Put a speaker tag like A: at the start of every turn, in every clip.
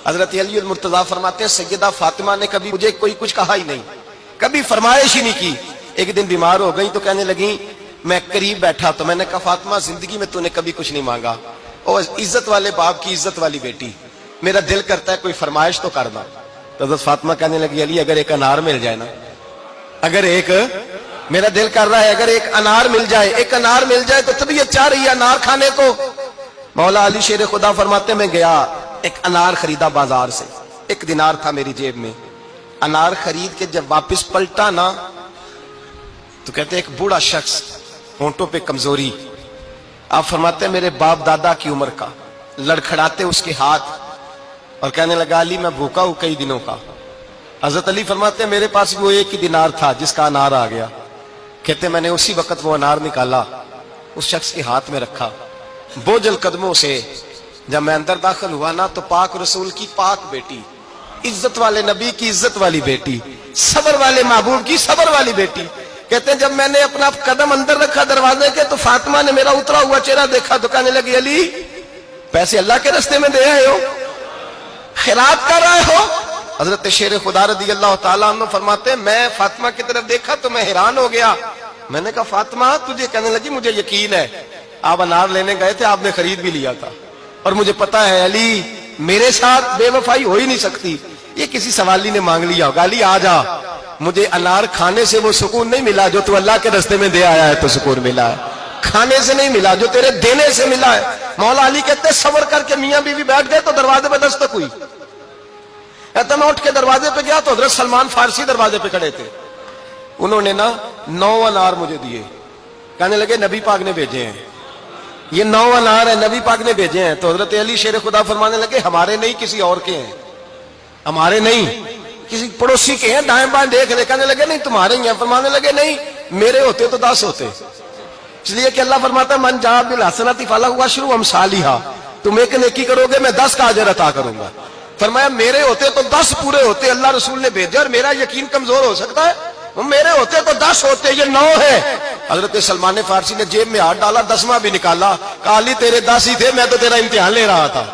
A: حضرت علی المرتضیٰ فرماتے ہیں سیدہ فاطمہ نے کبھی مجھے کوئی کچھ کہا ہی نہیں، کبھی فرمائش ہی نہیں کی۔ ایک دن بیمار ہو گئی تو کہنے لگی، میں قریب بیٹھا تو میں نے کہا فاطمہ زندگی میں تو نے کبھی کچھ نہیں مانگا، اور عزت والے باپ کی عزت والی بیٹی، میرا دل کرتا ہے کوئی فرمائش تو کرنا۔ تو حضرت فاطمہ کہنے لگی علی اگر ایک انار مل جائے نا، اگر ایک، میرا دل کر رہا ہے اگر ایک انار مل جائے، ایک انار مل جائے تو طبیعت چاہ رہی ہے انار کھانے کو۔ مولا علی شیر خدا فرماتے میں گیا، ایک انار خریدا بازار سے، 1 دینار تھا میری جیب میں، انار خرید کے جب واپس پلٹا نا تو کہتے ایک بوڑھا شخص، ہونٹوں پہ کمزوری، آپ فرماتے ہیں میرے باپ دادا کی عمر کا، لڑکھڑاتے اس کے ہاتھ اور کہنے لگا علی میں بھوکا ہوں کئی دنوں کا۔ حضرت علی فرماتے ہیں میرے پاس وہ 1 ہی دینار تھا جس کا انار آ گیا۔ کہتے میں نے اسی وقت وہ انار نکالا، اس شخص کے ہاتھ میں رکھا، بوجھل قدموں سے جب میں اندر داخل ہوا نا تو پاک رسول کی پاک بیٹی، عزت والے نبی کی عزت والی بیٹی، صبر والے محبوب کی صبر والی بیٹی، کہتے ہیں جب میں نے اپنا قدم اندر رکھا دروازے کے تو فاطمہ نے میرا اترا ہوا چہرہ دیکھا تو کہنے لگی علی پیسے اللہ کے راستے میں دے آئے ہو، خیرات کر رہے ہو؟ حضرت شیر خدا رضی اللہ تعالیٰ عنہ فرماتے ہیں میں فاطمہ کی طرف دیکھا تو میں حیران ہو گیا، میں نے کہا فاطمہ تجھے؟ کہنے لگی مجھے یقین ہے آپ انار لینے گئے تھے، آپ نے خرید بھی لیا تھا، اور مجھے پتا ہے علی میرے ساتھ بے وفائی ہو ہی نہیں سکتی، یہ کسی سوالی نے مانگ لیا ہوگا، علی آ جا، مجھے انار کھانے سے وہ سکون نہیں ملا جو تو اللہ کے راستے میں دے آیا ہے تو سکون ملا ہے، کھانے سے نہیں ملا جو تیرے دینے سے ملا ہے۔ مولا علی کہتے صبر کر کے میاں بیوی بیٹھ گئے تو دروازے پہ دستک ہوئی، کہتا میں اٹھ کے دروازے پہ گیا تو حضرت سلمان فارسی دروازے پہ کھڑے تھے، انہوں نے نا 9 انار مجھے دیے، کہنے لگے نبی پاک نے بھیجے ہیں، یہ 9 انار ہیں نبی پاک نے بھیجے ہیں۔ تو حضرت علی شیر خدا فرمانے لگے ہمارے نہیں کسی اور کے ہیں، ہمارے نہیں کسی پڑوسی کے ہیں، دائیں بائیں دیکھ لے، کہنے لگے نہیں تمہارے ہی ہیں، فرمانے لگے نہیں میرے ہوتے تو 10 ہوتے، اس لیے کہ اللہ فرماتا ہے من جاء بالحسنۃ فلہ عشر امثالھا، تم ایک نیکی کرو گے میں 10 کا اجر عطا کروں گا۔ فرمایا میرے ہوتے تو 10 پورے ہوتے، اللہ رسول نے بھیجا اور میرا یقین کمزور ہو سکتا ہے، میرے ہوتے تو 10 ہوتے، یہ 9 ہے۔ حضرت سلمان فارسی نے جیب میں ہاتھ ڈالا، 10واں بھی نکالا، کہا علی تیرے 10 ہی تھے، میں تو تیرا امتحان لے رہا تھا،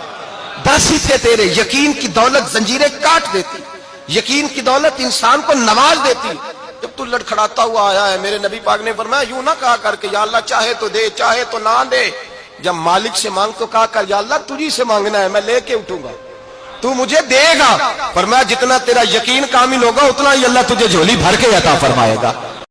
A: 10 ہی تھے تیرے۔ یقین کی دولت زنجیریں کاٹ دیتی، یقین کی دولت انسان کو نواز دیتی۔ جب تو لڑکھڑاتا ہوا آیا ہے، میرے نبی پاک نے فرمایا یوں نہ کہا کر کے یا اللہ چاہے تو دے چاہے تو نہ دے، جب مالک سے مانگ تو کہا کر یا اللہ تجھی سے مانگنا ہے، میں لے کے اٹھوں گا، تو مجھے دے گا۔ فرمایا جتنا تیرا یقین کامل ہوگا اتنا ہی اللہ تجھے جھولی بھر کے عطا فرمائے گا۔